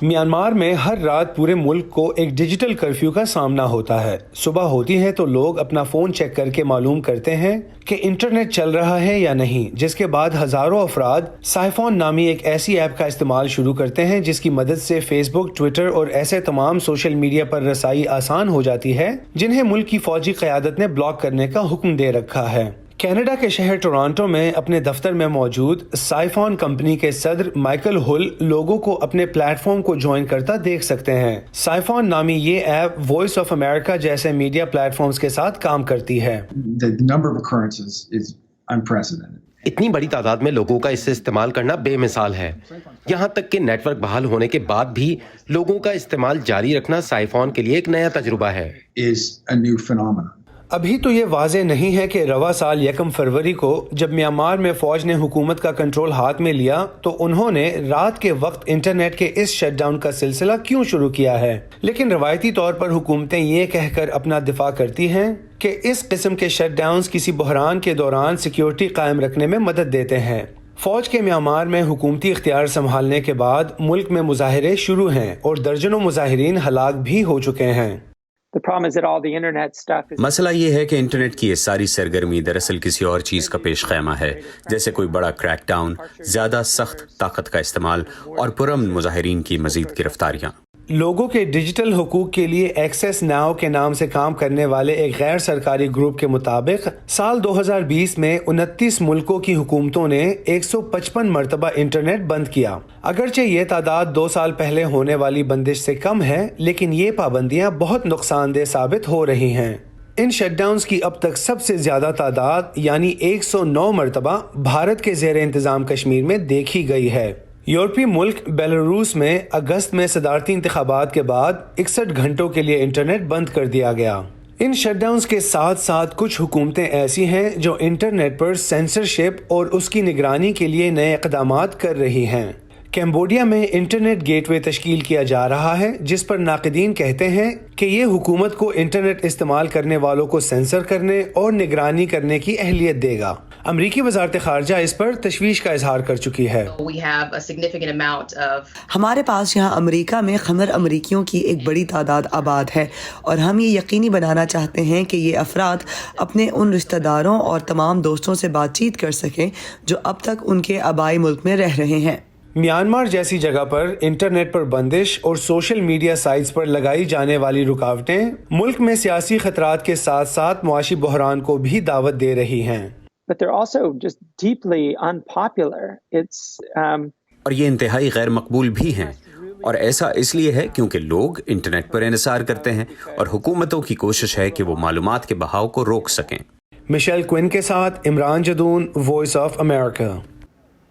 Myanmar में हर रात पूरे मुल्क को एक डिजिटल कर्फ्यू का सामना होता है। सुबह होती है तो लोग अपना फोन चेक करके मालूम करते हैं कि इंटरनेट चल रहा है या नहीं, जिसके बाद हजारों अफराद साइफोन नामी एक ऐसी ऐप का इस्तेमाल शुरू करते हैं जिसकी मदद से फेसबुक, ट्विटर और ऐसे तमाम सोशल मीडिया पर रसाई आसान हो जाती है जिन्हें मुल्क की फौजी क़यादत ने ब्लॉक करने का हुक्म दे रखा है। कनाडा के शहर टोरंटो में अपने दफ्तर में मौजूद साइफोन कंपनी के सदर माइकल हुल लोगों को अपने प्लेटफॉर्म को ज्वाइन करता देख सकते हैं। साइफोन नामी ये ऐप वॉइस ऑफ अमेरिका जैसे मीडिया प्लेटफॉर्म्स के साथ काम करती है। इतनी बड़ी तादाद में लोगों का इसे इस्तेमाल करना बेमिसाल है। यहाँ तक कि नेटवर्क बहाल होने के बाद भी लोगों का इस्तेमाल जारी रखना साइफोन के लिए एक नया तजुर्बा है। अभी तो ये वाज़े नहीं है कि रवा साल 1 फरवरी को जब म्यांमार में फौज ने हुकूमत का कंट्रोल हाथ में लिया तो उन्होंने रात के वक्त इंटरनेट के इस शटडाउन का सिलसिला क्यों शुरू किया है। लेकिन रवायती तौर पर हुकूमतें ये कहकर अपना दिफा करती हैं कि इस किस्म के शटडाउन्स किसी बहरान के दौरान सिक्योरिटी कायम रखने में मदद देते हैं। फौज के म्यांमार में हुकूमती इख्तियार संभालने के बाद मुल्क में मुजाहिरे शुरू हैं और दर्जनों मुजाहिरीन हलाक भी हो चुके हैं। मसला ये है कि इंटरनेट की ये सारी सरगर्मी दरअसल किसी और चीज़ का पेश खैमा है, जैसे कोई बड़ा क्रैकडाउन, ज़्यादा सख्त ताकत का इस्तेमाल और पुरअमन मुजाहिरीन की मज़ीद गिरफ्तारियाँ। लोगों के डिजिटल हुकूक के लिए एक्सेस नाउ के नाम से काम करने वाले एक गैर सरकारी ग्रुप के मुताबिक साल 2020 में 29 मुल्कों की हुकूमतों ने 155 मरतबा इंटरनेट बंद किया। अगरचे ये तादाद 2 साल पहले होने वाली बंदिश से कम है, लेकिन ये पाबंदियां बहुत नुकसानदेह साबित हो रही हैं। इन शटडाउन्स की अब तक सबसे ज्यादा तादाद यानी 109 मरतबा भारत के ज़ेर इंतजाम कश्मीर में देखी गई है। यूरोपीय मुल्क बेलारूस में अगस्त में सदारती इंतखाबात के बाद 61 घंटों के लिए इंटरनेट बंद कर दिया गया। इन शटडाउन्स के साथ साथ कुछ हुकूमतें ऐसी हैं जो इंटरनेट पर सेंसरशिप और उसकी निगरानी के लिए नए इक़दामात कर रही हैं। कैम्बोडिया में इंटरनेट गेटवे तश्कील किया जा रहा है जिस पर नाक़दीन कहते हैं कि ये हुकूमत को इंटरनेट इस्तेमाल करने वालों को सेंसर करने और निगरानी करने की अहलियत देगा। अमरीकी वज़ारत ख़ारजा इस पर तशवीश का इजहार कर चुकी है। हमारे पास यहाँ अमरीका में खमर अमरीकियों की एक बड़ी तादाद आबाद है और हम ये यकीनी बनाना चाहते हैं कि ये अफराद अपने उन रिश्तेदारों और तमाम दोस्तों से बातचीत कर सकें जो अब तक उनके आबाई मुल्क में रह रहे हैं। म्यांमार जैसी जगह पर इंटरनेट पर बंदिश और सोशल मीडिया साइट्स पर लगाई जाने वाली रुकावटें मुल्क में सियासी खतरात के साथ साथ मुआशी बहरान को भी दावत दे रही हैं। और ये इंतहाई गैर मकबूल भी हैं, और ऐसा इसलिए है क्योंकि लोग इंटरनेट पर इन्हिसार करते हैं और हुकूमतों की कोशिश है कि वो मालूमात के बहाव को रोक सकें। मिशेल क्विन के साथ Imran Jadoon, voice of America.